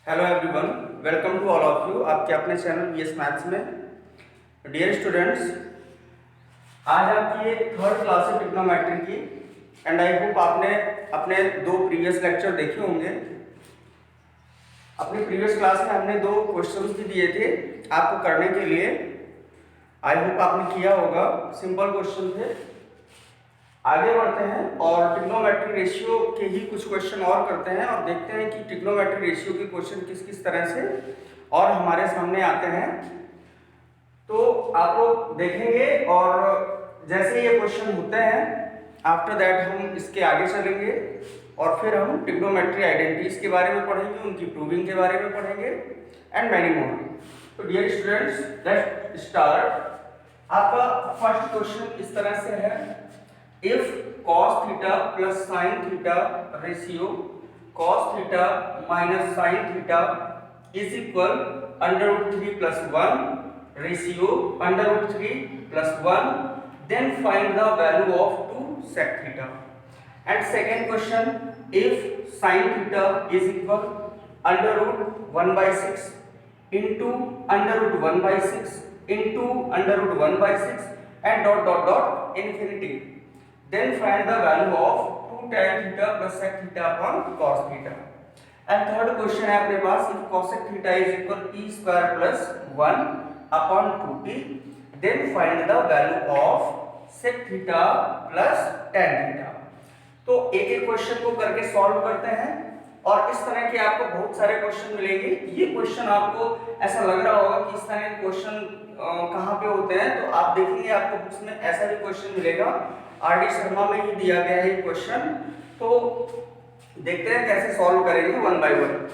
Hello everyone, welcome to all of you आपके अपने channel BS maths में। Dear students, आज आपकी ये थर्ड क्लास है ट्रिग्नोमेट्री की एंड आई होप आपने अपने दो प्रीवियस लेक्चर देखे होंगे। अपनी प्रीवियस क्लास में हमने दो क्वेश्चंस भी दिए थे आपको करने के लिए। आई होप आपने किया होगा, सिंपल क्वेश्चन थे। आगे बढ़ते हैं और ट्रिग्नोमेट्री रेशियो के ही कुछ क्वेश्चन और करते हैं और देखते हैं कि ट्रिग्नोमेट्री रेशियो के क्वेश्चन किस किस तरह से और हमारे सामने आते हैं। तो आप लोग देखेंगे और जैसे ये क्वेश्चन होते हैं आफ्टर दैट हम इसके आगे चलेंगे और फिर हम ट्रिग्नोमेट्री आइडेंटिटीज के बारे में पढ़ेंगे, उनकी प्रूविंग के बारे में पढ़ेंगे एंड मैनी मोर। तो डियर स्टूडेंट्स, लेट्स स्टार्ट। आपका फर्स्ट क्वेश्चन इस तरह से है, if cos theta plus sin theta ratio cos theta minus sin theta is equal under root 3 plus 1 ratio under root 3 plus 1, then find the value of 2 sec theta. And second question, if sin theta is equal under root 1 by 6 into under root 1 by 6 into under root 1 by 6 and dot dot dot infinity, then find the value of 2 tan theta plus sec theta upon cos theta. And third question है अपने पास, if cosec theta is equal p square plus 1 upon 2p, then find the value of sec theta plus tan theta. तो एक एक question को करके solve करते हैं और इस तरह के आपको बहुत सारे क्वेश्चन मिलेंगे। ये क्वेश्चन आपको ऐसा लग रहा होगा कि इस तरह के क्वेश्चन कहाँ पे होते हैं, तो आप देखेंगे आपको बुक्स में ऐसा भी क्वेश्चन मिलेगा। आर डी शर्मा में ही दिया गया है ये क्वेश्चन। तो देखते हैं कैसे सॉल्व करेंगे वन बाय वन।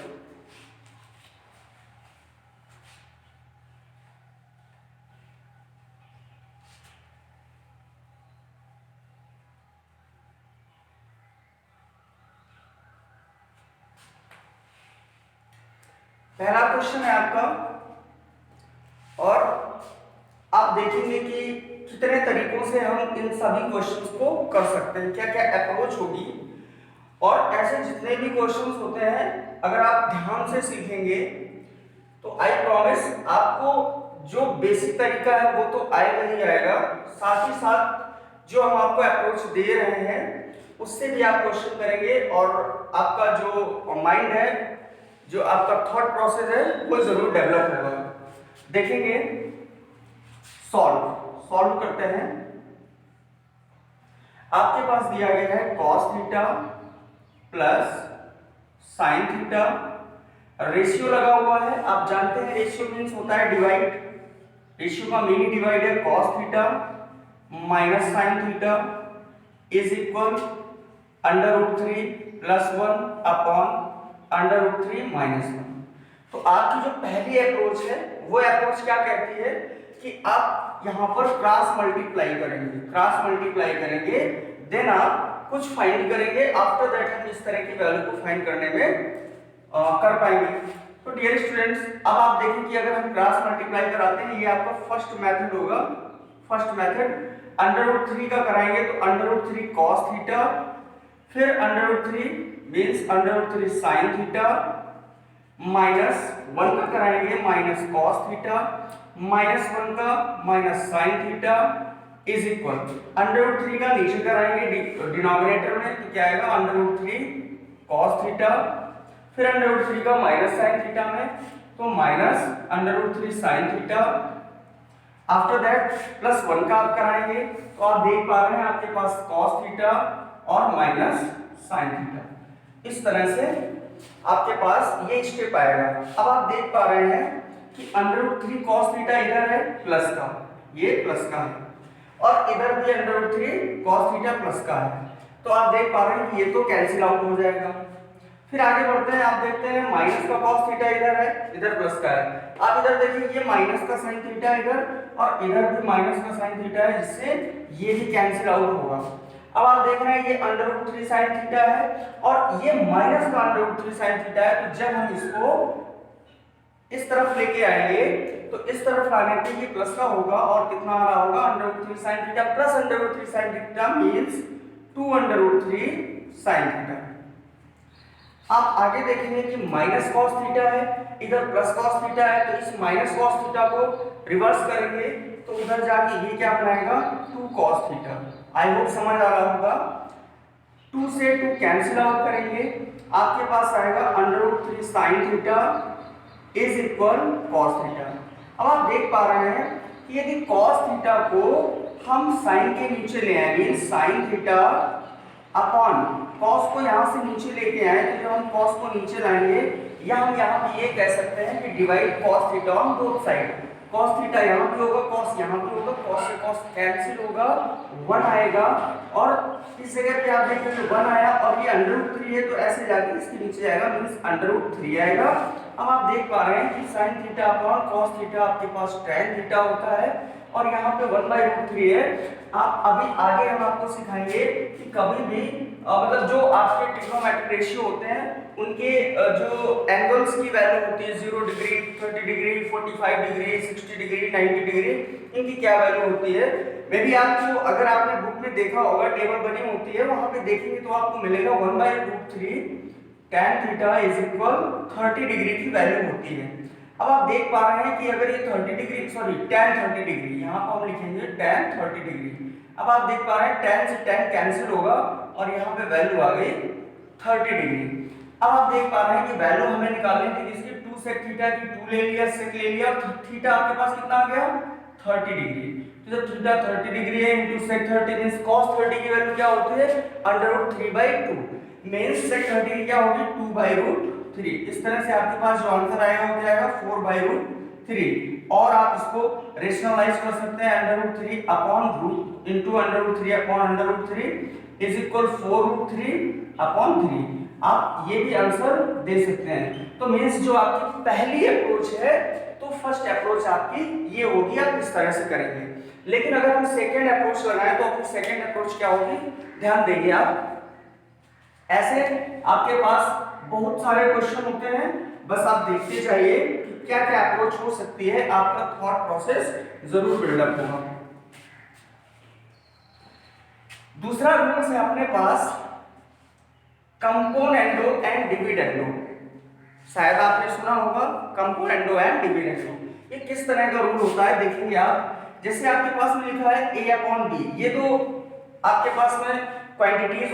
पहला क्वेश्चन है आपका और आप देखेंगे कि कितने तरीकों से हम इन सभी क्वेश्चंस को कर सकते हैं, क्या क्या अप्रोच होगी। और ऐसे जितने भी क्वेश्चंस होते हैं अगर आप ध्यान से सीखेंगे तो आई प्रॉमिस आपको जो बेसिक तरीका है वो तो आएगा ही आएगा, साथ ही साथ जो हम आपको अप्रोच दे रहे हैं उससे भी आप क्वेश्चन करेंगे और आपका जो माइंड है, जो आपका थॉट प्रोसेस है वो जरूर डेवलप होगा। देखेंगे, सॉल्व करते हैं। आपके पास दिया गया है cos theta plus sin theta, ratio लगा हुआ है। आप जानते हैं रेशियो मीन्स होता है डिवाइड। रेशियो का मिनी डिवाइड है cos theta minus sin theta is equal under root 3 plus 1 upon under root 3 minus 1। तो आपकी जो पहली अप्रोच है वो अप्रोच क्या कहती है कि आप यहाँ पर क्रॉस मल्टीप्लाई करेंगे, देन आप कुछ फाइंड करेंगे। आफ्टर दैट हम इस तरह की वैल्यू को फाइंड करने में कर पाएंगे। तो डियर स्टूडेंट्स, अब आप देखें कि अगर हम क्रॉस मल्टीप्लाई कराते हैं, ये आपका फर्स्ट मेथड होगा। फर्स्ट मेथड अंडर रूट 3 का कराएंगे तो अंडर रूट 3 cos थीटा, फिर under root 3 means under root 3 sin theta, minus 1 का कराएंगे माइनस cos थीटा, माइनस 1 का minus sin theta is equal under root 3 का नीचे कराएंगे डिनोमिनेटर में तो क्या आएगा अंडर रूट 3 cos थीटा, फिर अंडर रूट 3 का माइनस sin थीटा में तो minus under root 3 sin theta. After that plus 1 का आप कराएंगे तो आप देख पा रहे हैं आपके पास cos थीटा और माइनस sin थीटा। इस तरह से आपके पास ये स्टेप आएगा। अब आप देख पा रहे हैं कि अंडर रूट 3 cos थीटा इधर है प्लस का, ये प्लस का है, और इधर भी under root 3 cos theta plus का है। तो आप देख पा रहे हैं कि ये तो कैंसिल आउट हो जाएगा। फिर आगे बढ़ते हैं, आप देखते हैं माइनस का cos थीटा इधर है, इधर प्लस का है। आप इधर देखिए ये माइनस का sin थीटा इधर और इधर भी माइनस का sin थीटा है, जिससे ये भी कैंसिल आउट होगा। अब आप देख रहे हैं ये अंडर रूट 3 sin थीटा है और ये माइनस का अंडर रूट 3 sin थीटा है। तो जब हम इसको इस तरफ लेके आएंगे तो इस तरफ लाने पे ये प्लस का होगा और कितना आ रहा होगा under root 3 sin theta plus under root 3 sin theta means 2 under root 3 sin theta. आप आगे देखेंगे कि माइनस कॉस थीटा है, इधर प्लस कॉस थीटा है, तो इस माइनस कॉस थीटा को रिवर्स करेंगे तो उधर जाके ये क्या बनाएगा 2 कॉस थीटा। आई होप समझ आ रहा होगा। 2 से 2 कैंसिल आउट करेंगे, आपके पास आएगा √3 sin theta is equal cos theta. अब आप देख पा रहे हैं कि यदि कॉस थीटा को हम साइन के नीचे ले आए, mean sine theta upon cos को यहां से नीचे लेके आए, तो जब हम कॉस को नीचे लाएंगे या हम यहां पे ये कह सकते हैं कि divide cos theta on both side. Cos theta यहां पे होगा, कॉस यहां पे होगा, कॉस से कॉस कैंसिल होगा, 1 आएगा और इस जगह पे आप देखेंगे 1 आया और ये √3 है तो ऐसे जाके इसके नीचे जाएगा, मींस √3 आएगा। अब आप देख पा रहे हैं कि sin theta upon cos theta आपके पास tan थीटा होता है और यहाँ पे 1/√3 है। आप अभी आगे हम आपको सिखाएंगे कि कभी भी मतलब जो आपके ट्रिग्नोमेट्रिक रेशियो होते हैं उनके जो एंगल्स की वैल्यू होती है 0 degree, 30 degree, 45 degree, 60 degree, 90 degree, इनकी क्या वैल्यू होती है। मे भी आपको अगर आपने बुक में देखा होगा, टेबल बनी होती है, वहां पे देखेंगे तो आपको मिलेगा 1/√3 tan theta is equal 30 degree की वैल्यू होती है। अब आप देख पा रहे हैं कि अगर ये 30 डिग्री tan 30 डिग्री, यहाँ पर हम लिखेंगे tan 30 डिग्री। अब आप देख पा रहे हैं tan से tan कैंसिल होगा और यहाँ पे वैल्यू आ गई 30 डिग्री। अब आप देख पा रहे हैं कि वैल्यू हमें निकालनी थी किसकी, 2 sec थीटा की, 2 ले लिया, sec ले लिया, थीटा आपके पास कितना आ गया 30 डिग्री। तो जब थीटा 30 डिग्री है इनटू sec 30 मींस cos 30 की वैल्यू क्या होती है √3/2 मींस sec 30 की क्या होगी 2/√3। इस तरह से आपके पास जो आंसर आएगा वो क्या आएगा 4/√3 और आप इसको रेशनलाइज कर सकते हैं √3 upon root into √3 upon √3 is equal 4√3/3। आप ये भी आंसर दे सकते हैं। तो मींस जो आपकी पहली अप्रोच है तो फर्स्ट अप्रोच आपकी ये होगी, आप इस तरह से करेंगे। लेकिन अगर हम सेकंड अप्रोच लगाएं तो आपकी सेकंड अप्रोच क्या होगी, ध्यान देंगे आप। ऐसे आपके पास बहुत सारे क्वेश्चन होते हैं, बस आप देखते जाइए कि क्या क्या अप्रोच हो सकती है, आपका थॉट प्रोसेस जरूर बिल्डअप होगा। दूसरा रूल है अपने पास कंपोनेंडो एंड डिविडेंडो। शायद आपने सुना होगा कंपोनेंडो एंड डिविडेंडो। ये किस तरह का रूल होता है देखेंगे आप। जैसे आपके पास में लिखा है a/b, ये तो आपके पास में क्वांटिटीज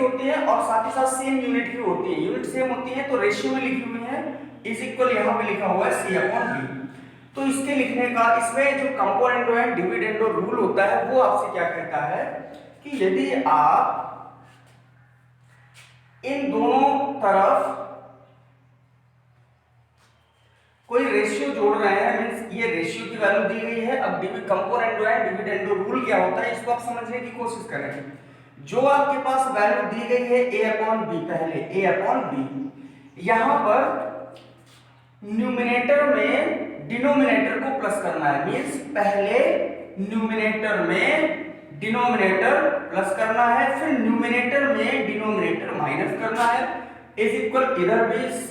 होती हैं और साथ ही साथ सेम यूनिट की होती है, यूनिट सेम होती है तो रेशियो में लिखी हुई है, इज इक्वल यहाँ पे लिखा हुआ है c/b। तो इसके लिखने का इसमें जो कंपोनेंडो एंड डिविडेंडो रूल होता है वो आपसे क्या कहता है कि यदि आप इन दोनों तरफ कोई रेशियो जोड़ रहे हैं, मींस ये रेशियो की वैल्यू दी गई है। अब कंपोनेंडो एंड डिविडेंडो रूल क्या होता है इसको आप समझने की कोशिश करें। जो आपके पास वैल्यू दी गई है a/b, पहले a/b, यहां पर न्यूमरेटर में डिनोमिनेटर को प्लस करना है, मींस पहले न्यूमरेटर में डिनोमिनेटर प्लस करना है, फिर न्यूमरेटर में डिनोमिनेटर माइनस करना है, इज इक्वल इधर भी c,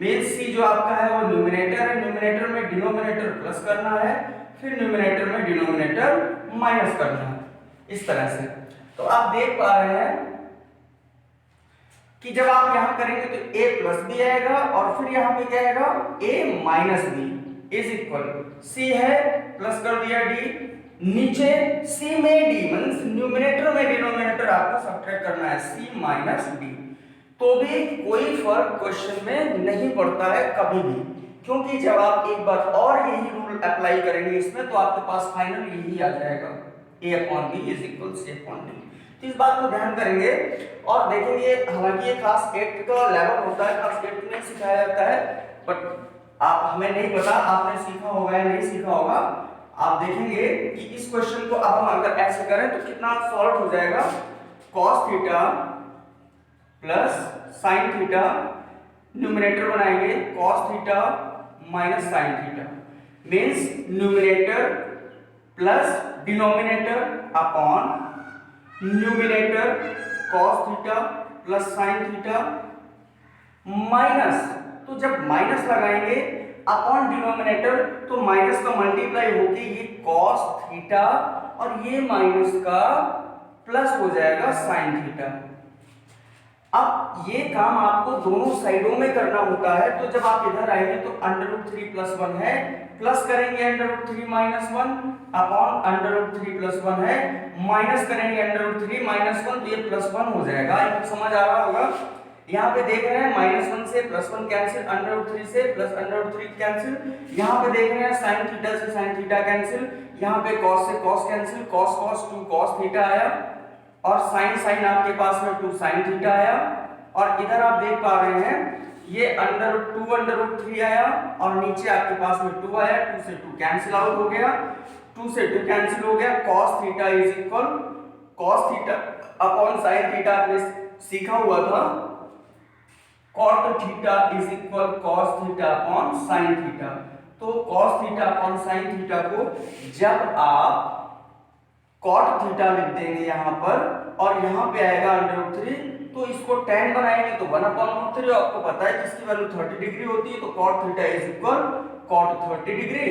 मींस c जो आपका है वो न्यूमरेटर है, न्यूमरेटर में डिनोमिनेटर प्लस करना है, फिर न्यूमरेटर में डिनोमिनेटर माइनस करना है, इस तरह से। तो आप देख पा रहे हैं कि जब आप यहां करेंगे तो a+b आएगा और फिर यहां पे क्या आएगा a-b इज इक्वल c है प्लस कर दिया d, नीचे c में d मींस न्यूमरेटर में डिनोमिनेटर आपको सब्ट्रैक्ट करना है c - d। तो भी कोई फर्क क्वेश्चन में नहीं पड़ता है कभी भी, क्योंकि जब आप एक बार और यही रूल अप्लाई करेंगे इसमें तो आपके पास फाइनल यही आ जाएगा a/b इज इक्वल c/d। तो इस बात को ध्यान करेंगे और देखेंगे। हालांकि ये क्लास 8 का लेवल होता है, क्लास 8 में सिखाया जाता है, बट आप हमें नहीं पता आपने सीखा होगा या नहीं सीखा होगा। आप देखेंगे कि इस क्वेश्चन को अब हम अगर ऐसे करें तो कितना सॉल्व हो जाएगा। cos theta plus sin theta, numerator बनाएंगे cos theta minus sin theta, means numerator plus denominator upon numerator cos theta plus sin theta minus, तो जब माइनस लगाएंगे अपॉन डिनोमिनेटर तो माइनस का मल्टीप्लाई होके ये cos थीटा और ये माइनस का प्लस हो जाएगा sin थीटा। अब ये काम आपको दोनों साइडों में करना होता है। तो जब आप इधर आएंगे तो √3 + 1 है, प्लस करेंगे √3 - 1 अपॉन √3 + 1 है, माइनस करेंगे √3 - 1 तो ये +1 हो जाएगा। ये समझ आ रहा होगा। यहाँ पे देख रहे हैं -1 से +1 कैंसिल, √3 से +√3 कैंसिल, यहाँ पे देख रहे हैं sin थीटा से sin थीटा कैंसिल, यहाँ पे cos से cos cancel, cos cos 2 cos theta आया, और sin sin आपके पास में 2 sin थीटा आया, और इधर आप देख पा रहे हैं ये √2 आया, और नीचे आपके पास में 2 आया, 2 से 2 कैंसिल आउट हो गया, 2 से 2 कैंसिल हो गया। cos theta is equal cos theta upon sin theta आपने सीखा हुआ था, cot theta is equal cos theta upon sin theta. तो cos theta upon sin theta को जब आप cot थीटा लिख देंगे यहाँ पर, और यहाँ पे आएगा √3, तो इसको tan बनाएंगे तो 1/√3, आपको पता है कि इसकी वैल्यू 30 डिग्री होती है, तो cot theta is equal cot 30 degree,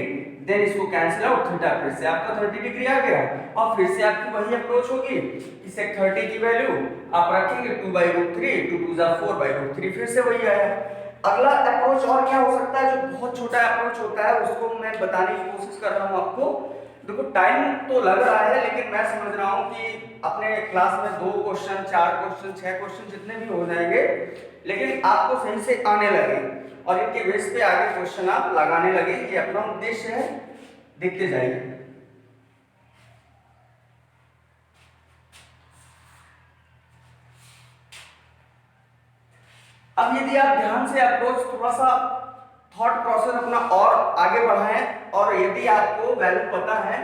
then इसको कैंसिल आउट, थीटा फिर से आपका 30 डिग्री आ गया, और फिर से आपकी वही अप्रोच होगी कि sec 30 की वैल्यू आप रखेंगे 2/√3, 2 2 4/√3, फिर से वही आया। अगला अप्रोच और क्या हो सकता है, जो बहुत छोटा अप्रोच होता है उसको मैं बताने की कोशिश कर रहा हूँ आपको। देखो टाइम तो लग रहा है, लेकिन मैं समझ रहा हूँ कि अपने क्लास में 2 क्वेश्चन, 4 क्वेश्चन, 6 क्वेश्चन जितने भी हो जाएंगे, लेकिन आपको सही से आने लगे और इनके बेस पे आगे क्वेश्चन आप लगाने लगे, ये अपना उद्देश्य है। देखते जाइए। अब यदि आप ध्यान से अप्रोच थोड़ा सा थॉट प्रोसेस अपना और आगे बढ़ाएं, और यदि आपको वैल्यू पता है,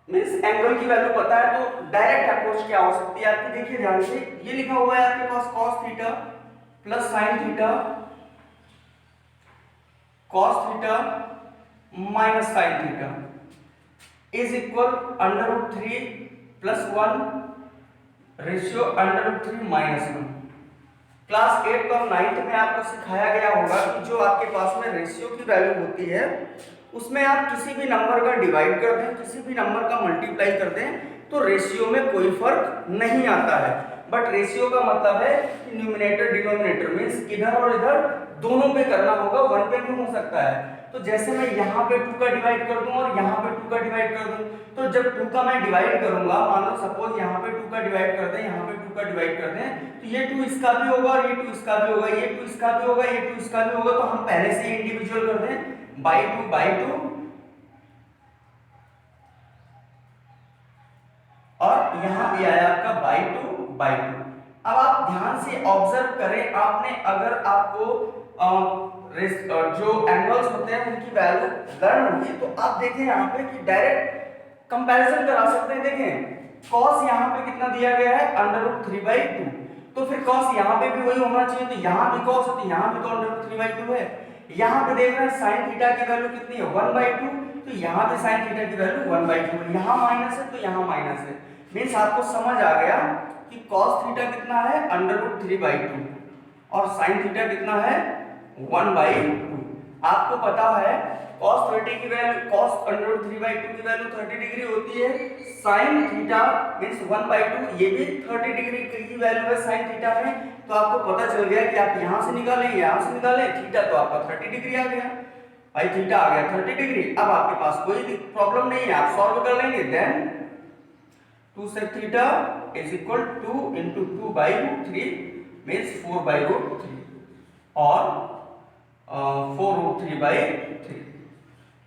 मींस एंगल की वैल्यू पता है, तो डायरेक्ट अप्रोच क्या हो सकती है आपकी, देखिए ध्यान से। ये लिखा हुआ है आपके पास cos theta plus sin theta, cos theta minus sin theta is equal √3 + 1 ratio √3 - 1। Class 8 और 9 में आपको सिखाया गया होगा कि जो आपके पास में रेशियो की वैल्यू होती है, उसमें आप किसी भी नंबर का डिवाइड कर दें, किसी भी नंबर का मल्टीप्लाई कर दें, तो रेशियो में कोई फर्क नहीं आता है। बट रेशियो का मतलब है कि न्यूमरेटर डिनोमिनेटर मींस इधर और इधर दोनों पे करना होगा, वन पे नहीं हो सकता है। तो जैसे मैं यहाँ पे 2 का डिवाइड कर दूं और यहाँ पे 2 का डिवाइड कर दूं, तो जब 2 का मैं डिवाइड करूंगा, मान लो सपोज यहाँ पे 2 का डिवाइड कर दें, यहाँ पे 2 का डिवाइड कर दें, तो ये 2 इसका भी होगा और ये 2 इसका भी होगा, ये 2 इसका भी होगा, ये 2 इसका भी होगा, तो हम पहले से ही इंडिविजुअल कर दें /2 और यहाँ भी आया आपका /2 अब आप ध्यान से ऑब्जर्व करें, आपने अगर आपको जो एंगल्स होते हैं उनकी वैल्यू लर्न होगी, तो आप देखें यहाँ पे कि डायरेक्ट कंपैरिजन करा सकते हैं। देखें cos यहाँ पे कितना दिया गया है √3/2, तो फिर cos यहाँ पे भी वही होना चाहिए, तो यहाँ भी cos है तो यहाँ भी तो √3/2 है। यहाँ पे देख रहे हैं sin थीटा की वैल्यू कितनी है 1/2, तो यहाँ पे sin थीटा की वैल्यू 1/2 है, यहाँ माइनस है तो यहाँ माइनस है, मींस आपको समझ आ गया कि cos थीटा कितना है √3/2 और sin थीटा कितना है 1/2। आपको पता है cos 30 की वैल्यू cos √3/2 की वैल्यू 30 डिग्री होती है, sin थीटा मींस 1/2 ये भी 30 डिग्री की वैल्यू है sin थीटा में। तो आपको पता चल गया कि आप यहां से निकालें, यहां से निकालें, थीटा तो आपका 30 डिग्री आ गया भाई, थीटा आ गया 30 डिग्री। अब आपके पास कोई प्रॉब्लम नहीं है, आप सॉल्व कर लेंगे। Then 2 sec theta is equal 2 into 2/√3 means 4/√3 और 4√3/3।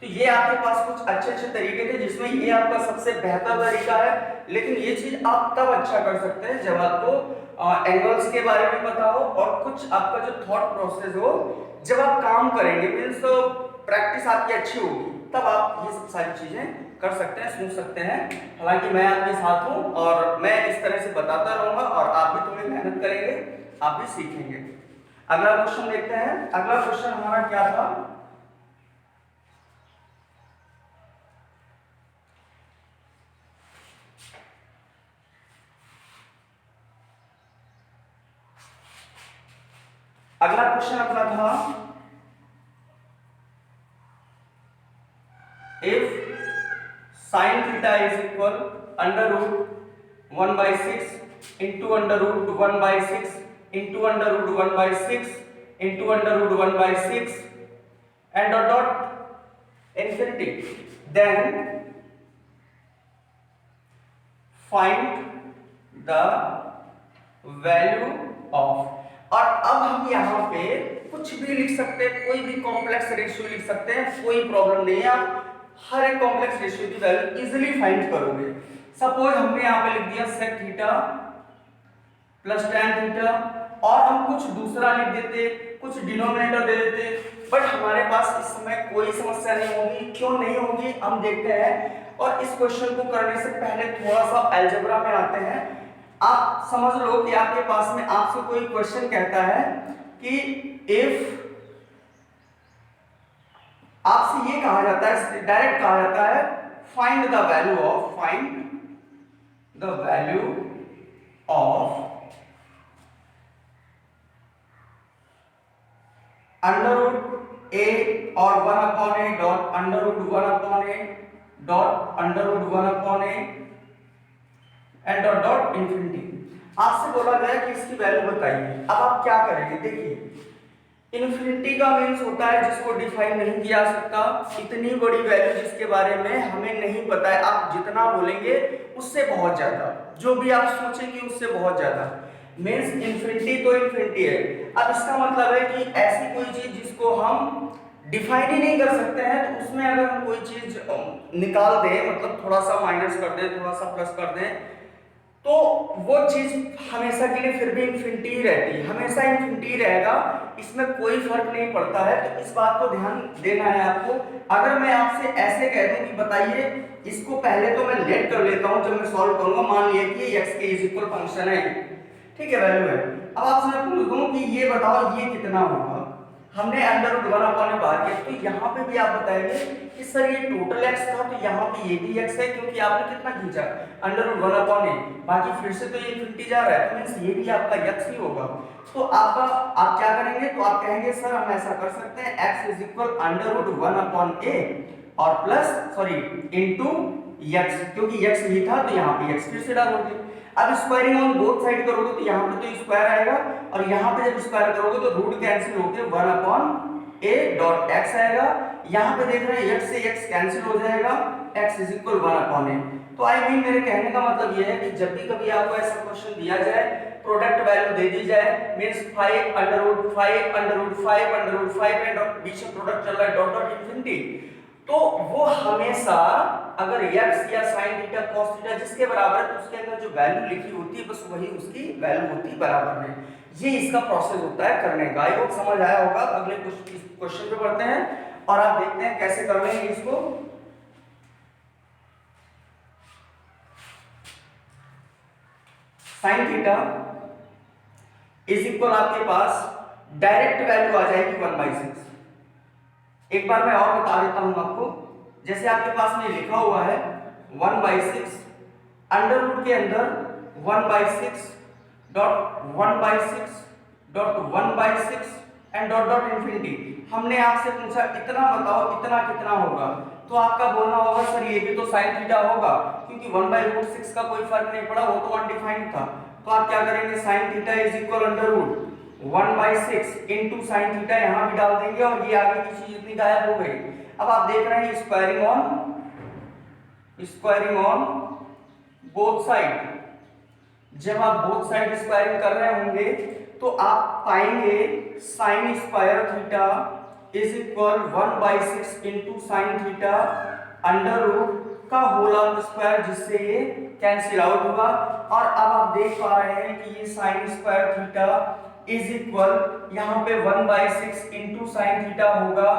तो ये आपके पास कुछ अच्छे तरीके थे, जिसमें ये आपका सबसे बेहतर तरीका है। लेकिन ये चीज आप तब अच्छा कर सकते हैं जब आपको एंगल्स के बारे में पता हो और कुछ आपका जो थॉट प्रोसेस हो, जब आप काम करेंगे मींस प्रैक्टिस आपकी अच्छी होगी, तब आप ये सब सारी चीजें कर सकते हैं, सोच सकते हैं। हालांकि मैं आपके साथ हूं और मैं इस तरह से बताता रहूंगा और आप भी थोड़ी मेहनत करेंगे, आप भी सीखेंगे। अगला क्वेश्चन देखते हैं। अगला क्वेश्चन हमारा क्या था, अगला क्वेश्चन अपना था if sin theta is equal √1/6 into √1/6 into under root 1 by 6 into under root 1 by 6 and dot dot infinity. Then find the value of, और अब हम यहाँ पे कुछ भी लिख सकते हैं, कोई भी कॉम्प्लेक्स रेशियो लिख सकते हैं, कोई प्रॉब्लम नहीं है। आप हर एक कॉम्प्लेक्स रेशियो की वैल्यू इजीली फाइंड करोगे। सपोज हमने यहाँ पे लिख दिया sec theta plus tan theta, और हम कुछ दूसरा लिख देते, कुछ डिनोमिनेटर दे देते, बट हमारे पास इस समय कोई समस्या नहीं होगी। क्यों नहीं होगी हम देखते हैं। और इस क्वेश्चन को करने से पहले थोड़ा सा अलजेब्रा में आते हैं। आप समझ लो कि आपके पास में आपसे कोई क्वेश्चन कहता है कि इफ, आपसे ये कहा जाता है, डायरेक्ट कहा जाता है find the value of, find the value of under root A और 1 upon A dot under root 1 upon A dot under root 1 upon A and dot dot infinity. आपसे बोला गया कि इसकी वैल्यू बताइए। अब आप क्या करेंगे, देखिए इन्फिनिटी का मीन्स होता है जिसको डिफाइन नहीं किया जा सकता, इतनी बड़ी वैल्यू जिसके बारे में हमें नहीं पता है। आप जितना बोलेंगे उससे बहुत ज्यादा, जो भी आप सोचेंगे उससे बहुत ज्यादा, मीन्स इन्फिनिटी तो इन्फिनिटी है। अब इसका मतलब है कि ऐसी कोई चीज जिसको हम डिफाइन ही नहीं कर सकते हैं, तो उसमें अगर हम कोई चीज निकाल दें, मतलब थोड़ा सा माइनस कर दें, थोड़ा सा प्लस कर दें, तो वो चीज हमेशा के लिए फिर भी इन्फिनिटी ही रहती है, हमेशा इन्फिनिटी रहेगा, इसमें कोई फर्क नहीं पड़ता है। तो इस बात को ध्यान देना है आपको। अगर मैं आपसे ऐसे कह दूं कि बताइए, इसको पहले तो मैं लेट कर लेता हूं, जब मैं सॉल्व करूंगा मान लिया कि x के इज इक्वल फंक्शन है, ठीक है, वैल्यू है। अब आपसे मैं पूछ दूं कि ये बताओ ये कितना होगा। हमने अंडर रूट 1 अपॉन बाहर किया, तो यहाँ पे भी आप बताएंगे कि सर ये टोटल x था, तो यहाँ पे ये भी x है, क्योंकि आपने कितना खींचा अंडर रूट 1 अपॉन ए, बाकी फिर से तो ये इन्फिनिटी जा रहा है, तो मींस ये भी आपका x ही होगा। तो आपका आप क्या करेंगे, तो आप कहेंगे सर हम ऐसा कर सकते हैं x is equal under root 1 upon A और प्लस सॉरी इनटू x, क्योंकि x ही था तो यहाँ पे x फिर से डालोगे। अब स्क्वायरिंग ऑन बोथ साइड करोगे तो यहाँ पे तो स्क्वायर आएगा, और यहाँ पे जब स्क्वायर करोगे तो रूट कैंसिल होके 1 अपॉन ए डॉट x आएगा। यहाँ पे देख रहे हैं x से x कैंसिल हो जाएगा, x इज इक्वल 1 अपॉन ए। तो आई मीन मेरे कहने का मतलब ये है कि जब भी कभी आपको ऐसा क्वेश्चन दिया जाए, प्रोडक्ट वैल्यू दे दी जाए, means 5 under root 5 under root 5 under root 5 and बीच में प्रोडक्ट चल रहा है डॉट डॉट इंफिनिटी, तो वो हमेशा अगर x या sin थीटा cos थीटा जिसके बराबर है, तो उसके अंदर जो वैल्यू लिखी होती है बस वही उसकी वैल्यू होती है बराबर में। ये इसका प्रोसेस होता है करने का। आई होप समझ आया होगा। अगले क्वेश्चन पे बढ़ते हैं और आप देखते हैं कैसे कर लेंगे इसको। sin थीटा इज इक्वल आपके पास डायरेक्ट वैल्यू आ जाएगी 1/6। एक बार मैं और बता देता हूं आपको, जैसे आपके पास में लिखा हुआ है 1/6 अंडर रूट के अंदर 1/6 dot 1/6 dot 1/6 and dot dot infinity. हमने आपसे पूछा इतना बताओ इतना कितना होगा, तो आपका बोलना होगा सर ये भी तो sin थीटा होगा, क्योंकि 1/√6 का कोई फर्क नहीं पड़ा, वो तो अनडिफाइंड था। तो आप क्या करेंगे, sin theta is equal under root 1/6 into sin theta यहां भी डाल देंगे, और ये आगे की चीज इतनी गायब हो गई। अब आप देख रहे हैं स्क्वायरिंग ऑन बोथ साइड। जब आप बोथ साइड स्क्वायरिंग कर रहे होंगे तो आप पाएंगे sin square theta is equal 1/6 into sin theta under root का होल स्क्वायर, जिससे ये कैंसिल आउट होगा। और अब आप देख पा रहे हैं कि ये sin square theta is equal यहाँ पे 1/6 इनटू sin थीटा होगा,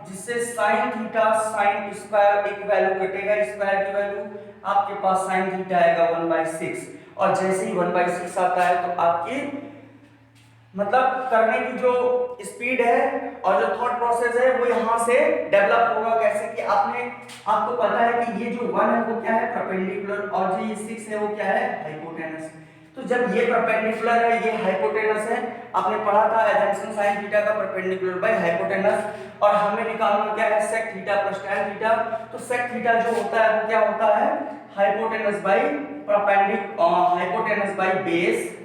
जिससे sin थीटा sin स्क्वायर एक वैल्यू कटेगा, स्क्वायर की वैल्यू आपके पास sin थीटा आएगा 1/6। और जैसे ही 1/6 आता है तो आपकी मतलब करने की जो स्पीड है और जो थॉट प्रोसेस है वो यहाँ से डेवलप होगा। कैसे कि आपको पता है कि ये जो 1 है वो क्या है, परपेंडिकुलर, और जो ये 6 है वो क्या है, हाइपोटेनस। तो जब ये परपेंडिकुलर है, ये हाइपोटेनस है, आपने पढ़ा था एडजंक्शन sin थीटा का परपेंडिकुलर बाय हाइपोटेनस, और हमें निकालना क्या है, sec theta plus tan theta. तो sec थीटा जो होता है वो क्या होता है, hypotenuse by perpendicular, hypotenuse by base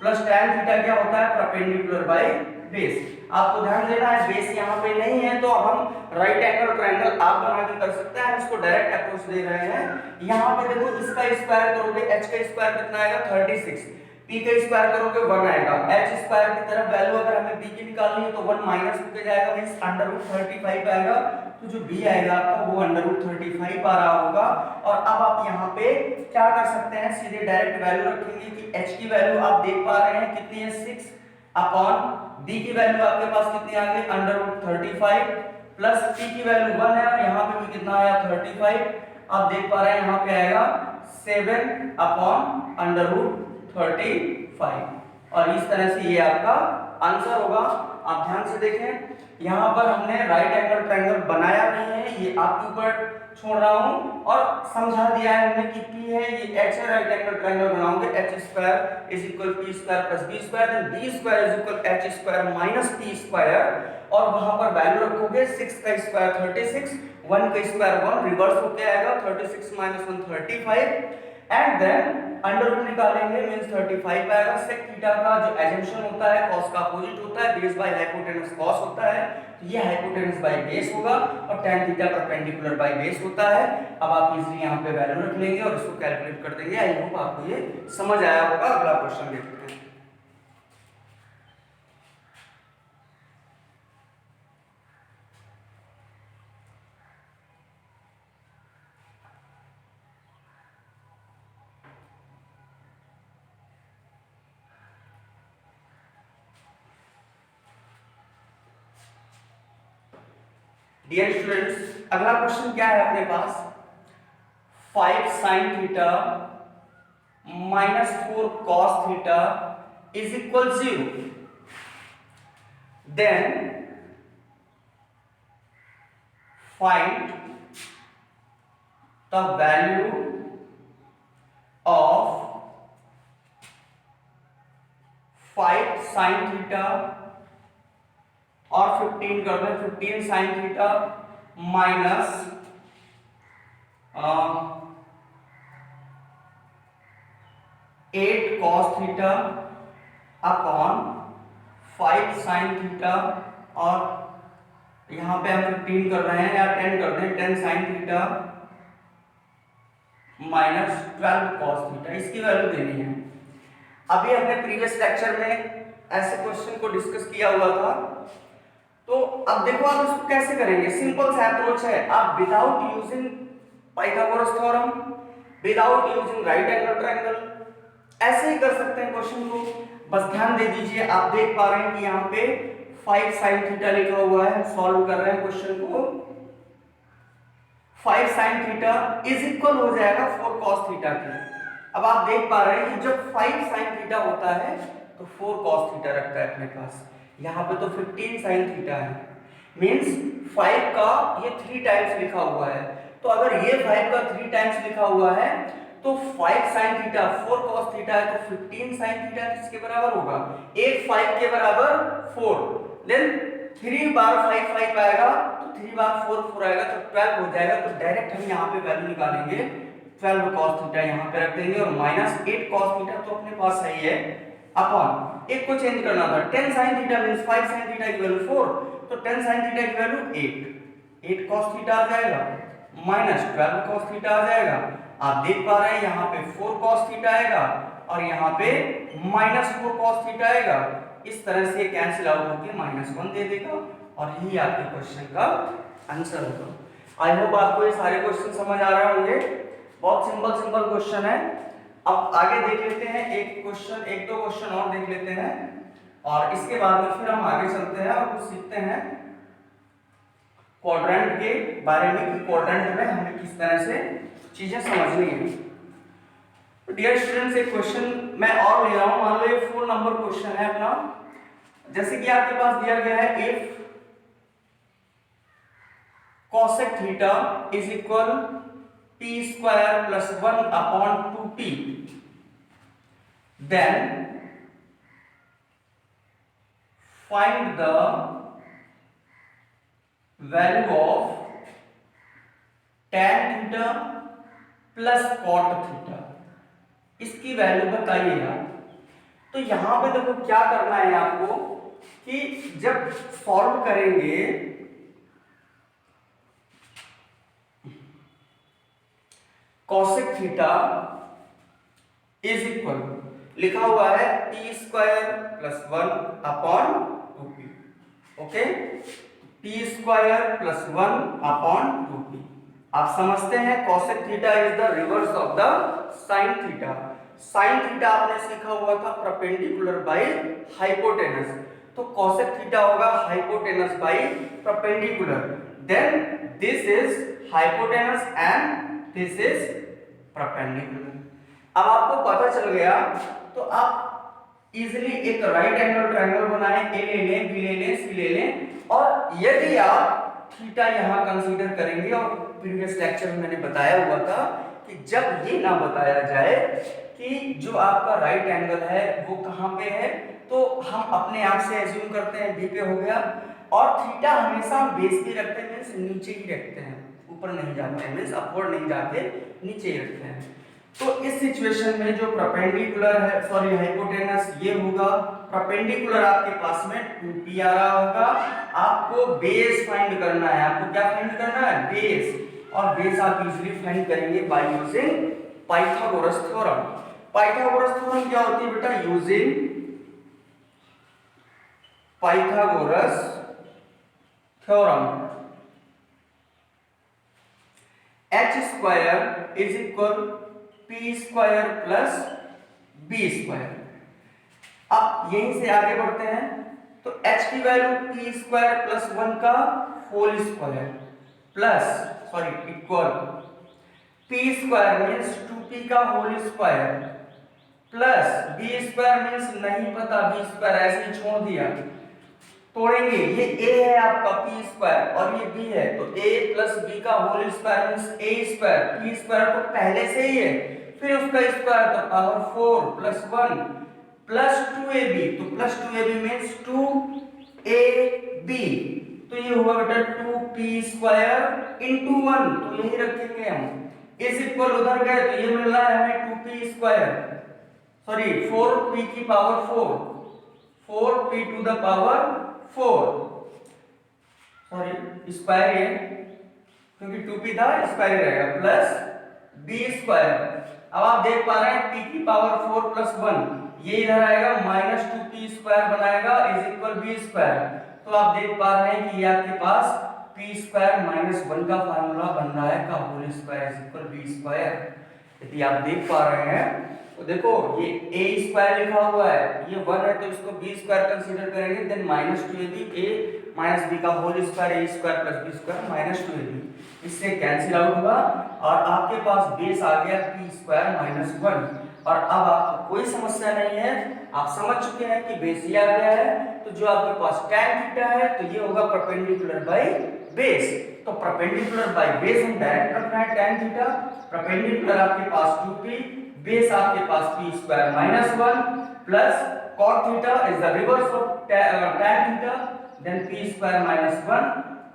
plus tan theta क्या होता है, परपेंडिकुलर बाय बेस। आपको ध्यान देना है बेस यहाँ पे नहीं है तो अब हम राइट एंगल ट्रायंगल आप बना के कर सकते हैं, हम इसको डायरेक्ट अप्रोच दे रहे हैं। यहाँ पे देखो इसका स्क्वायर करोगे h का स्क्वायर कितना आएगा 36, p का स्क्वायर करोगे 1 आएगा, h स्क्वायर की तरफ वैल्यू अगर हमें b की निकालनी है तो 1 माइनस होके जाएगा, मींस √35 आएगा। तो जो b आएगा आपका वो √35 आ रहा होगा। और अब आप यहाँ पे क्या कर सकते हैं, सीधे डायरेक्ट वैल्यू रखेंगे कि h की वैल्यू आप देख पा रहे हैं कितनी है 6 अपॉन b की वैल्यू आपके पास कितनी आ गई √35 प्लस p की वैल्यू 1 है और यहाँ पे भी कितना आया 35, आप देख पा रहे हैं यहाँ पे आएगा 7 अपॉन √35 और इस तरह से ये आपका आंसर होगा। आप ध्यान से देखें यहाँ पर हमने राइट एंगल ट्रायंगल बनाया नहीं है, ये आपके ऊपर छोड़ रहा हूँ और समझा दिया है हमने कि p है ये h है, राइट एंगल ट्रायंगल बनाओगे h square is equal p square plus b square, then b square is equal h square minus p square और वहां पर वैल्यू रखोगे 6 का स्क्वायर 36, 1 का स्क्वायर 1 रिवर्स होके आएगा 36 minus 1 35 and then under root निकालेंगे मींस 35 आएगा। सेक थीटा का जो एजम्पशन होता है cos का अपोजिट होता है, बेस बाय हाइपोटेनस cos होता है, तो ये हाइपोटेनस बाय बेस होगा और tan theta perpendicular by base होता है। अब आप इजीली यहां पे वैल्यू रख लेंगे और इसको कैलकुलेट कर देंगे। आई होप आपको ये समझ आया होगा। अगला क्वेश्चन देखते हैं। डियर स्टूडेंट्स, अगला क्वेश्चन क्या है अपने पास, 5 sin theta minus 4 cos theta is equal 0, then find the value of 5 sin theta और 15 कर दें 15 sin theta minus 8 cos theta upon 5 sin theta और यहां पे हम 15 कर रहे हैं या 10 कर दें 10 sin theta minus 12 cos theta, इसकी वैल्यू देनी है। अभी हमने प्रीवियस लेक्चर में ऐसे क्वेश्चन को डिस्कस किया हुआ था, तो अब देखो आप इसको कैसे करेंगे। सिंपल सा अप्रोच है, आप without using Pythagoras theorem, without using right angle triangle ऐसे ही कर सकते हैं क्वेश्चन को। बस ध्यान दे दीजिए, आप देख पा रहे हैं कि यहाँ पे 5 sin थीटा लिखा हुआ है, हम सॉल्व कर रहे हैं क्वेश्चन को। 5 sin थीटा इज इक्वल हो जाएगा 4 cos थीटा के। अब आप देख पा रहे हैं कि जब 5 sin थीटा होता है तो 4 cos थीटा रखता है अपने पास। यहाँ पे तो 15 sin थीटा है, मींस 5 का ये 3 टाइम्स लिखा हुआ है, तो अगर ये 5 का 3 टाइम्स लिखा हुआ है तो 5 sin थीटा 4 cos थीटा है, तो 15 sin थीटा किसके बराबर होगा, 8 5 के बराबर 4, देन 3 बार 5 5 आएगा तो 3 बार 4 4 आएगा तो 12 हो जाएगा। तो डायरेक्ट हम यहाँ पे वैल्यू निकालेंगे, 12 cos थीटा यहाँ पे रख देंगे और माइनस 8 cos थीटा तो अपने पास सही है अपॉन एक को चेंज करना था 10 sin theta means 5 sin theta की वैल्यू 4, तो 10 sin थीटा की वैल्यू 8 cos थीटा आ जाएगा माइनस 12 cos थीटा आ जाएगा। आप देख पा रहे हैं यहाँ पे 4 cos थीटा आएगा और यहाँ पे माइनस 4 cos थीटा आएगा। इस तरह से कैंसिल आउट होकर -1 दे देगा और यही आपके क्वेश्चन का आंसर होगा। आई होप आपको ये सारे क्वेश्चन समझ आ रहे होंगे, बहुत सिंपल क्वेश्चन है। अब आगे देख लेते हैं एक दो क्वेश्चन और देख लेते हैं और इसके बाद में फिर हम आगे चलते हैं और कुछ सीखते हैं क्वाड्रेंट के बारे में कि क्वाड्रेंट में हमें किस तरह से चीजें समझनी है। तो डियर स्टूडेंट्स, एक क्वेश्चन मैं और ले रहा हूं, मान लो ये 4 नंबर क्वेश्चन है अपना। जैसे कि आपके पास दिया गया है if cosec theta is equal p square plus 1 upon 2p, then find the value of tan theta plus cot theta, इसकी वैल्यू बताइएगा। तो यहां पे देखो क्या करना है आपको कि जब सॉल्व करेंगे कॉसेक थीटा इज इक्वल, लिखा हुआ है P square plus 1/2p, okay, P square plus 1/2p। आप समझते हैं cosec theta is the reverse of the sine theta. Sine theta आपने सीखा हुआ था परपेंडिकुलर बाय हाइपोटेनस, तो कॉसेक थीटा होगा hypotenuse by perpendicular, then this is hypotenuse and this is perpendicular. अब आपको पता चल गया तो आप इजीली एक राइट एंगल ट्रायंगल बनाएं, ए ले लें, बी ले लें, सी ले लें, और यदि आप थीटा यहां कंसीडर करेंगे, और प्रीवियस लेक्चर में मैंने बताया हुआ था कि जब ये ना बताया जाए कि जो आपका राइट एंगल है वो कहां पे है, तो हम अपने आप से एज्यूम करते हैं बी पे हो गया, और थीटा हमेशा बेस पे रखते हैं, मींस नीचे ही रखते हैं, ऊपर नहीं जाते हैं, मींस अपवर्ड नहीं जाते, नीचे ही रखते हैं। तो इस सिचुएशन में जो परपेंडिकुलर है, सॉरी हाइपोटेनस ये होगा, परपेंडिकुलर आपके पास में 2p आ रहा होगा, आपको बेस फाइंड करना है। आपको क्या फाइंड करना है? बेस, और बेस आप इजीली फाइंड करेंगे by using Pythagoras theorem. Pythagoras theorem क्या होती है बेटा? Using Pythagoras theorem h square is equal p square plus b square. अब यहीं से आगे बढ़ते हैं, तो h की वैल्यू p स्क्वायर प्लस 1 का whole square plus, sorry, equal p square means 2p का whole square plus b square means नहीं पता, b स्क्वायर ऐसे ही छोड़ दिया, तोड़ेंगे, ये a है आपका p स्क्वायर और ये b है, तो a प्लस b का whole square means a square, p square तो पहले से ही है, फिर उसका स्क्वायर तो पावर 4 प्लस 1 प्लस 2ab, तो प्लस 2ab मींस 2ab, तो ये हुआ बेटा 2p स्क्वायर इनटू 1, तो यही रखेंगे हम, इज इक्वल उधर गए तो ये मिल रहा है हमें 2p स्क्वायर, सॉरी 4p की power 4, 4p to the power 4, sorry square है क्योंकि 2p था, स्क्वायर रहेगा, प्लस b स्क्वायर। अब आप देख पा रहे हैं p की पावर 4 प्लस 1, ये इधर आएगा माइनस 2p स्क्वायर बनाएगा इज इक्वल b स्क्वायर, तो आप देख पा रहे हैं कि ये आपके पास p स्क्वायर माइनस 1 का फार्मूला बन रहा है का whole square is equal b square. यदि आप देख पा रहे हैं तो देखो ये a स्क्वायर लिखा हुआ है, ये 1 है तो इसको b स्क्वायर कंसीडर करेंगे, then minus 2ab, a minus b का whole square, a square plus b square minus 2ab, इससे कैंसिल आउट हुआ और आपके पास बेस आ गया p स्क्वायर माइनस 1। और अब आपको कोई समस्या नहीं है, आप समझ चुके हैं कि बेस ये आ गया है, तो जो आपके पास tan थीटा है तो ये होगा परपेंडिकुलर बाय बेस, तो परपेंडिकुलर बाय बेस हम डायरेक्ट रख रहे हैं tan थीटा, परपेंडिकुलर आपके पास 2p, बेस आपके पास p स्क्वायर minus 1 plus cot theta is the reverse of tan theta, then p स्क्वायर माइनस 1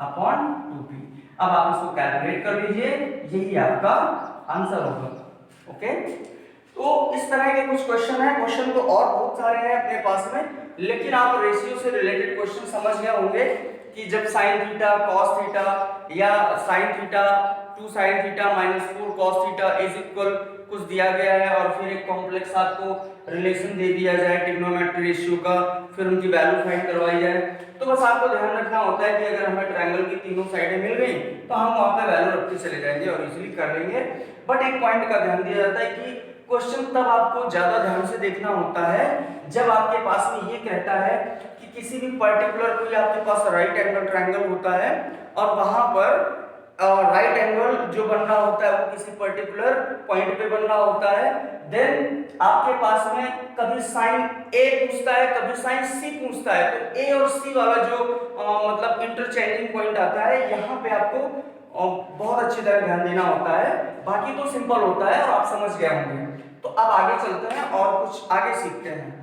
अपॉन 2p। अब आप इसको कैलकुलेट कर लीजिए, यही आपका आंसर होगा, ओके। तो इस तरह के कुछ क्वेश्चन है, क्वेश्चन तो और बहुत सारे हैं अपने पास में, लेकिन आप रेशियो से रिलेटेड क्वेश्चन समझ गए होंगे कि जब साइन थीटा कॉस थीटा या sine theta 2 sine theta minus 4 cos theta is equal कुछ दिया गया है और फिर एक कॉम्प्लेक्स आपको रिलेशन दे दिया जाए ट्रिग्नोमेट्री रेशियो का, फिर उनकी वैल्यू फाइंड करवाई जाए, तो बस आपको ध्यान रखना होता है कि अगर हमें ट्रायंगल की तीनों साइडें मिल गई तो हम वहां पे वैल्यू रखते चले जाएंगे और इजीली कर लेंगे। बट एक पॉइंट का ध्यान दिया जाता है कि क्वेश्चन तब आपको ज्यादा ध्यान से देखना होता है जब आपके पास में ये कहता है कि किसी भी पर्टिकुलर कोई आपके पास राइट एंगल ट्रायंगल होता है और वहां पर राइट एंगल जो बन रहा होता है वो किसी पर्टिकुलर पॉइंट पे बन रहा होता है, देन आपके पास में कभी साइन ए पूछता है कभी साइन सी पूछता है, तो ए और सी वाला जो मतलब इंटरचेंजिंग पॉइंट आता है यहाँ पे आपको बहुत अच्छी तरह ध्यान देना होता है, बाकी तो सिंपल होता है और आप समझ गए होंगे। तो अब आगे चलते हैं और कुछ आगे सीखते हैं।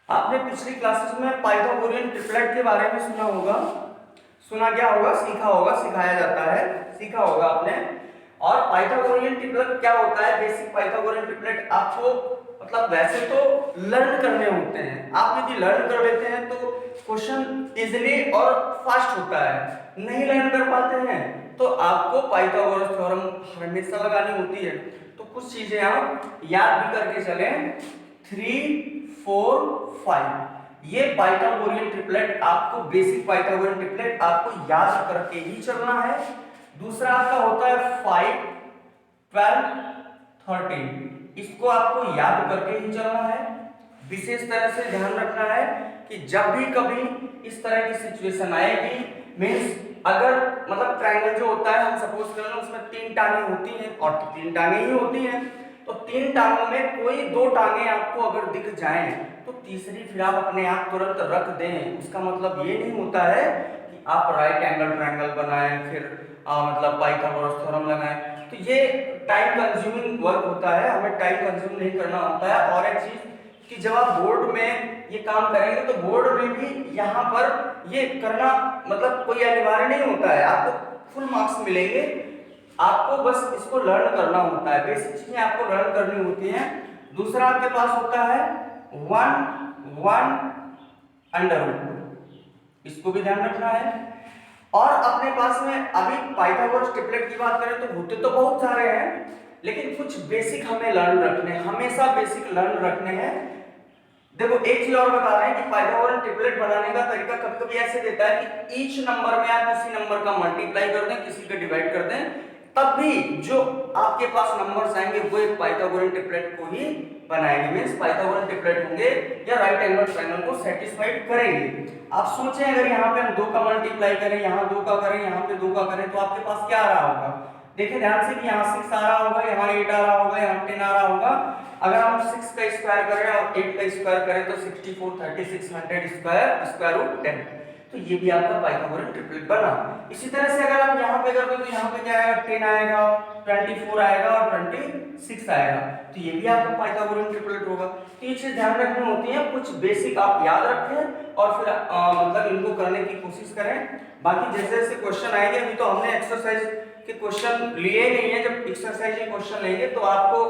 आपने पिछली क्लासेस में पाइथागोरियन ट्रिपलेट के बारे में सुना होगा, सुना क्या होगा, सीखा होगा, सिखाया जाता है, सीखा होगा आपने। और पाइथागोरियन ट्रिपलेट क्या होता है, बेसिक पाइथागोरियन ट्रिपलेट आपको मतलब वैसे तो लर्न करने होते हैं, आप यदि लर्न कर लेते हैं तो क्वेश्चन इजीली और फास्ट होता है। नहीं लर्न कर पाते हैं तो आपको पाइथागोरस थ्योरम हमेशा लगानी होती है। तो कुछ चीजें आप याद भी करके चलें, 3, 4, 5 ये पाइथागोरियन ट्रिपलेट आपको, बेसिक पाइथागोरियन ट्रिपलेट आपको याद करके ही चलना है। दूसरा आपका होता है 5, 12, 13 इसको आपको याद करके ही चलना है। विशेष तरह से ध्यान रखना है कि जब भी कभी इस तरह की सिचुएशन आएगी, मींस अगर मतलब ट्रायंगल जो होता है हम सपोज कर लें उसमें 3 टांगे होती हैं और 3 टांगे ही होती हैं, तो 3 टांगों में कोई 2 टांगे आपको अगर दिख जाएं तो तीसरी फिर आप अपने आप तुरंत रख दें। उसका मतलब ये नहीं होता है कि आप राइट एंगल ट्रायंगल बनाएं फिर मतलब पाइथागोरस थ्योरम लगाएं, तो ये टाइम कंज्यूमिंग वर्क होता है, हमें टाइम कंज्यूम नहीं करना होता है। और एक चीज कि जब आप बोर्ड में ये काम करेंगे तो बोर्ड में भी यहाँ पर ये करना मतलब कोई अनिवार्य नहीं होता है, आपको फुल मार्क्स मिलेंगे, आपको बस इसको लर्न करना होता है, बेसिक चीजें आपको लर्न करनी होती हैं। दूसरा आपके पास होता है 1, 1 अंडर रूट, इसको भी ध्यान रखना है। और अपने पास में अभी पाइथागोरस ट्रिपलेट की बात करें तो होते तो बहुत सारे हैं, लेकिन कुछ बेसिक हमें लर्न रखने हैं, हमेशा बेसिक लर्न रखने हैं। देखो एक चीज और बता रहे हैं कि पाइथागोरस ट्रिपलेट बनाने का तरीका कभी कभी ऐसे देता है कि ईच नंबर में आप किसी नंबर का मल्टीप्लाई कर दें, किसी का डिवाइड कर दें, तब भी जो आपके पास नंबर्स आएंगे वो एक पाइथागोरस ट्रिपलेट को ही बनाएंगे, मींस पाइथागोरस ट्रिपलेट होंगे या राइट एंगल ट्रायंगल को सेटिस्फाइड करेंगे। आप सोचें अगर यहाँ पे हम 2 का मल्टीप्लाई करें, यहाँ 2 का करें, यहाँ पे 2 का करें, तो आपके पास क्या आ रहा होगा, देखिए ध्यान से कि यहाँ 6 आ रहा होगा, यहाँ 8 आ रहा होगा, यहाँ 10 आ रहा होगा। अगर हम 6 का स्क्वायर करें और 8 का स्क्वायर करें तो 64, 36, 100 स्क्वायर रूट 10, तो ये भी आपका पाइथागोरस ट्रिपलेट बना। इसी तरह से अगर आप यहाँ पे कर दो तो यहाँ पे क्या आएगा, 10 आएगा, 24 आएगा और 26 आएगा, तो ये भी आपका पाइथागोरस ट्रिपलेट होगा। तो ये चीज ध्यान रखनी होती है, कुछ बेसिक आप याद रखें और फिर मतलब इनको करने की कोशिश करें। बाकी जैसे जैसे क्वेश्चन आएंगे, अभी तो हमने एक्सरसाइज के क्वेश्चन लिए नहीं है, जब एक्सरसाइज के क्वेश्चन लेंगे तो आपको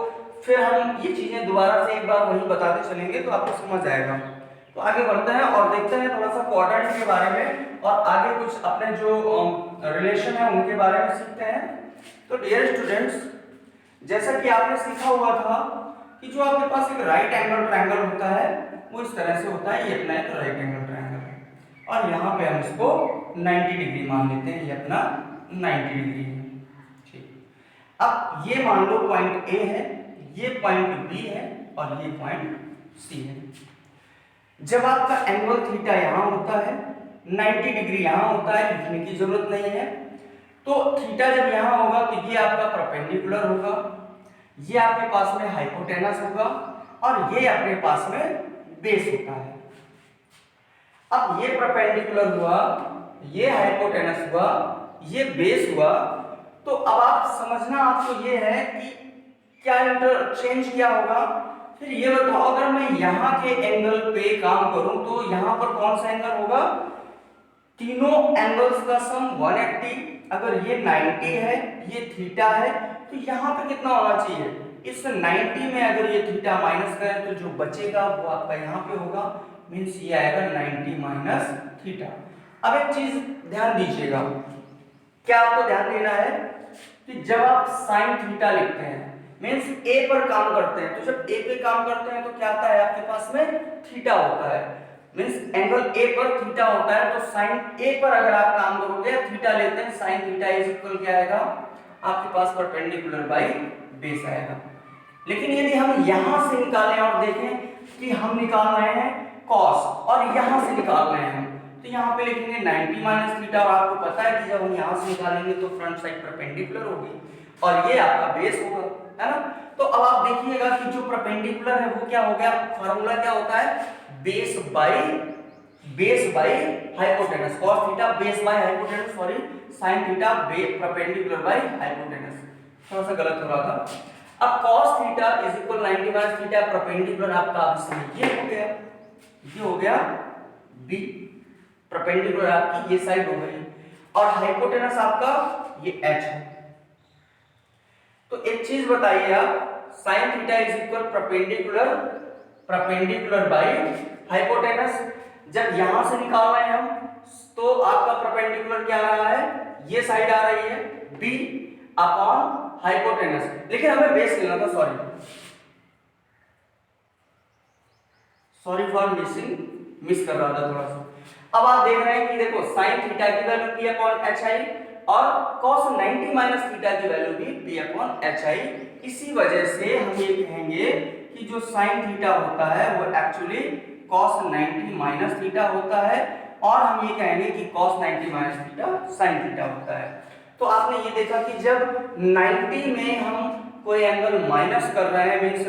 फिर हम ये चीजें दोबारा से एक बार वहीं बताते चलेंगे तो आपको समझ आएगा। तो आगे बढ़ते हैं और देखते हैं थोड़ा सा क्वाड्रेंट के बारे में और आगे कुछ अपने जो रिलेशन है उनके बारे में सीखते हैं। तो डियर स्टूडेंट्स, जैसा कि आपने सीखा हुआ था कि जो आपके पास एक राइट एंगल ट्रायंगल होता है वो इस तरह से होता है, ये अपना एक राइट एंगल ट्रायंगल है और यहाँ पे हम इसको 90 डिग्री मान लेते हैं, ये अपना 90 डिग्री है। ठीक, अब ये मान लो पॉइंट ए है, ये पॉइंट बी है और ये पॉइंट सी है। जब आपका एंगल थीटा यहाँ होता है, 90 डिग्री यहाँ होता है, लिखने की जरूरत नहीं है, तो थीटा जब यहाँ होगा तो ये आपका परपेंडिकुलर होगा, ये आपके पास में हाइपोटेनस होगा और ये अपने पास में बेस होता है। अब ये परपेंडिकुलर हुआ, ये हाइपोटेनस हुआ, ये बेस हुआ, तो अब आप समझना आपको ये है कि क्या इंटरचेंज क्या होगा। फिर ये बताओ अगर मैं यहाँ के एंगल पे काम करूं तो यहाँ पर कौन सा एंगल होगा, तीनों एंगल्स का सम 180, अगर ये 90 है, ये थीटा है, तो यहाँ पे कितना होना चाहिए, इस 90 में अगर ये थीटा माइनस करें तो जो बचेगा वो आपका यहाँ पे होगा, मींस ये आएगा 90 माइनस थीटा। अब एक चीज ध्यान दीजिएगा, क्या आपको ध्यान देना है कि जब आप साइन थीटा लिखते हैं मींस ए पर काम करते हैं, तो जब ए पे काम करते हैं तो क्या आता है आपके पास में थीटा होता है, मींस एंगल ए पर थीटा होता है, तो साइन ए पर अगर आप काम करोगे थीटा लेते हैं, साइन थीटा इज इक्वल क्या आएगा आपके पास परपेंडिकुलर बाई बेस आएगा। लेकिन यदि हम यहां से निकालें और देखें कि हम निकाल रहे हैं कॉस और यहां से निकाल रहे हैं, तो यहाँ पे लिखेंगे 90 माइनस थीटा और आपको पता है कि जब हम यहाँ से निकालेंगे तो फ्रंट साइड परपेंडिकुलर होगी और ये आपका बेस होगा, है ना। तो अब आप देखिएगा कि जो परपेंडिकुलर है वो क्या हो गया, फार्मूला क्या होता है, base by hypotenuse, cos theta base by hypotenuse, sorry sin theta perpendicular by hypotenuse, थोड़ा सा गलत हो रहा था। अब cos theta is equal 90 minus theta perpendicular आपका अब इसमें ये हो गया, ये हो गया बी, परपेंडिकुलर आपकी ये साइड हो गई, और हाइपोटेनस आपका ये एच है। तो एक चीज बताइए आप, sine theta is equal perpendicular by hypotenuse. जब यहां से निकाल रहे हैं हम तो आपका परपेंडिकुलर क्या आ रहा है, ये साइड आ रही है बी अपॉन हाइपोटेनस, लेकिन हमें बेस लेना था, सॉरी फॉर मिस कर रहा था थोड़ा सा। अब आप देख रहे हैं कि देखो साइन थीटा की value P upon H I और cos 90 माइनस थीटा की वैल्यू भी पी अपॉन एच आई। इसी वजह से हम ये कहेंगे कि जो साइन थीटा होता है वो एक्चुअली cos 90 माइनस थीटा होता है, और हम ये कहेंगे कि cos 90 minus theta sine theta होता है। तो आपने ये देखा कि जब 90 में हम कोई एंगल माइनस कर रहे हैं, मींस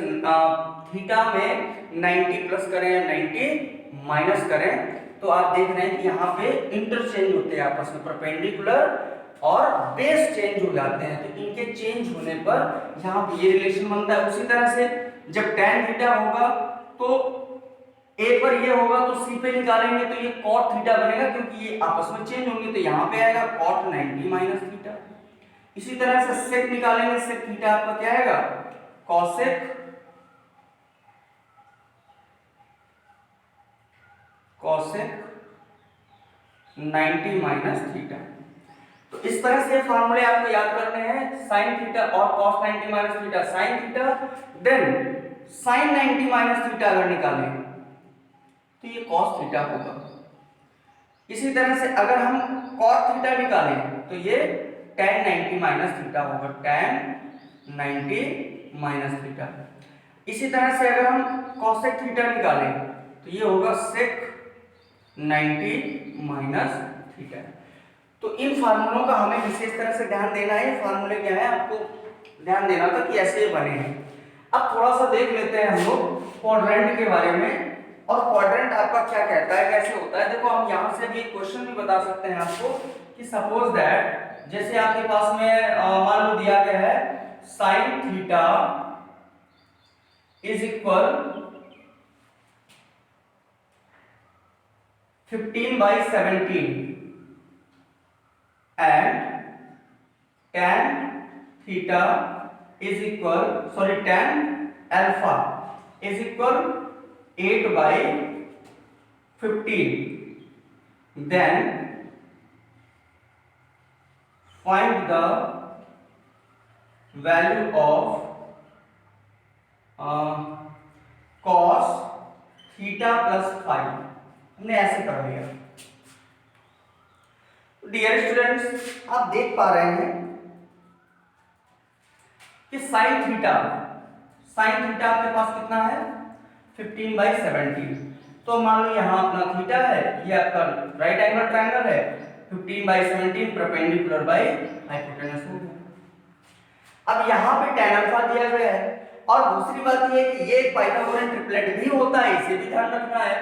थीटा में 90 प्लस करें या 90 माइनस करें, तो आप देख रहे हैं कि यहाँ पे इंटरचेंज होते हैं आपस में, परपेंडिकुलर और बेस चेंज हो जाते हैं। तो इनके चेंज होने पर यहाँ पे ये रिलेशन बनता है। उसी तरह से जब tan थीटा होगा तो a पर ये होगा तो c पे निकालेंगे तो ये cot थीटा बनेगा, क्योंकि ये आपस में चेंज होंगे, तो यहाँ पे आएगा cot 90 माइनस थीटा। इसी तरह से sec निकालेंगे, sec थीटा आपका क्या आएगा, cosec 90 माइनस थीटा। तो इस तरह से फॉर्मूले आपको याद करने हैं, साइन थीटा और cos 90 minus theta sine theta, then sine 90 minus theta अगर निकालें तो ये cos थीटा होगा। इसी तरह से अगर हम cos थीटा निकालें तो ये tan 90 माइनस थीटा होगा, tan 90 माइनस थीटा। इसी तरह से अगर हम cosec थीटा निकालें तो ये होगा sec 90 माइनस थीटा। तो इन फार्मूलों का हमें विशेष तरह से ध्यान देना है। फार्मूले क्या है आपको ध्यान देना था कि ऐसे बने हैं। अब थोड़ा सा देख लेते हैं हम लोग क्वाड्रेंट के बारे में, और क्वाड्रेंट आपका क्या कहता है, कैसे होता है। देखो हम यहाँ से भी एक क्वेश्चन भी बता सकते हैं आपको कि सपोज दैट जैसे आपके पास में मान लो दिया गया है sine theta is equal 15/17 and tan theta is equal, tan alpha is equal 8/15, then find the value of cos theta plus 5। हमने ऐसे कर लिया। डियर स्टूडेंट्स आप देख पा रहे हैं कि साइन थीटा आपके पास कितना है 15/17। तो मान लो यहाँ अपना थीटा है, ये आपका राइट एंगल ट्रायंगल है, 15/17 परपेंडिकुलर बाय हाइपोटेनस हो गया। अब यहाँ पे tan अल्फा दिया गया है, और दूसरी बात ये है कि ये पाइथागोरन ट्रिपलेट भी होता है, इसे भी ध्यान रखना है।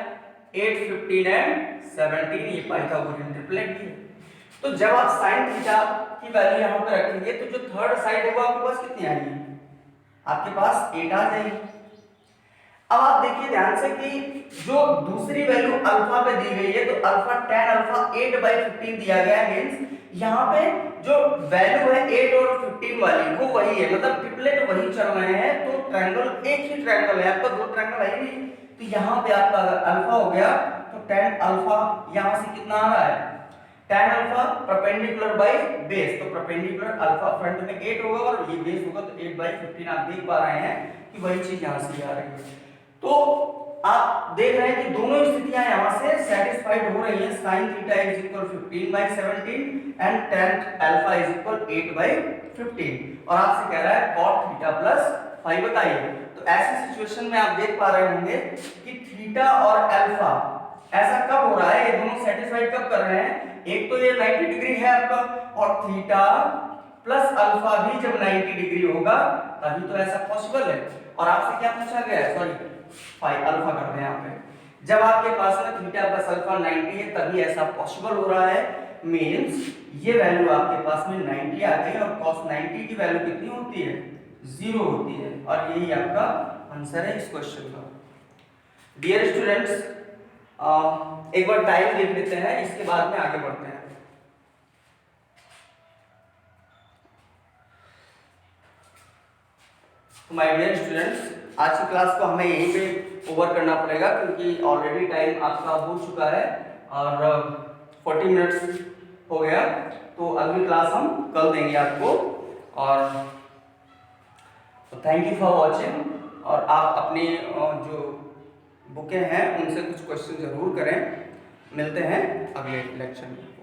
8, 15 एंड 17 ये पाइथागोरन ट्रिपलेट भी है। तो जब आप sin थीटा की वैल्यू यहाँ पे रखेंगे तो जो थर्ड साइड होगा आपके पास कितनी आएगी, आपके पास 8 आ जाएगी। अब आप देखिए ध्यान से कि जो दूसरी वैल्यू अल्फा पे दी गई है, तो अल्फा tan अल्फा 8/15 दिया गया है, मींस यहाँ पे जो वैल्यू है 8 और 15 वाली वो वही है, मतलब ट्रिपलेट वही चल रहे हैं। तो ट्रायंगल एक ही ट्रायंगल है, आपका दो ट्रायंगल है नहीं। तो यहाँ पे आपका अगर अल्फा हो गया तो tan अल्फा यहाँ से कितना आ रहा है, tan alpha perpendicular by base, तो परपेंडिकुलर अल्फा फ्रंट में 8 होगा और ये बेस होगा, तो 8/15 आप देख पा रहे हैं कि वही चीज यहाँ से आ रही है। तो आप देख रहे हैं कि दोनों स्थितियां यहाँ से सेटिस्फाइड हो रही हैं। sin theta is equal 15/17 and tan alpha is equal 8/15, और आपसे कह रहा है cot थीटा प्लस 5 बताइए। तो ऐसी सिचुएशन में आप देख पा रहे होंगे कि थीटा और अल्फा ऐसा कब हो रहा है, ये दोनों सेटिस्फाइड कब कर रहे हैं। एक तो ये 90 डिग्री है आपका, और थीटा प्लस अल्फा भी जब 90 डिग्री होगा तभी तो ऐसा पॉसिबल है। और आपसे क्या पूछा गया है, सॉरी 5 अल्फा करते हैं यहाँ पे, जब आपके पास में थीटा प्लस अल्फा 90 है तभी ऐसा पॉसिबल हो रहा है। मींस ये वैल्यू आपके पास में 90 आ गई, और cos 90 की वैल्यू कितनी होती है, 0 होती है, और यही आपका आंसर है इस क्वेश्चन का। डियर स्टूडेंट्स एक बार टाइम देख लेते हैं, इसके बाद में आगे बढ़ते हैं। तो माय डियर स्टूडेंट्स, आज की क्लास को हमें यहीं पे ओवर करना पड़ेगा क्योंकि ऑलरेडी टाइम आपका हो चुका है और 40 मिनट्स हो गया। तो अगली क्लास हम कल देंगे आपको। और थैंक यू फॉर वॉचिंग। और आप अपनी जो बुकें हैं उनसे कुछ क्वेश्चन जरूर करें। मिलते हैं अगले लेक्चर में।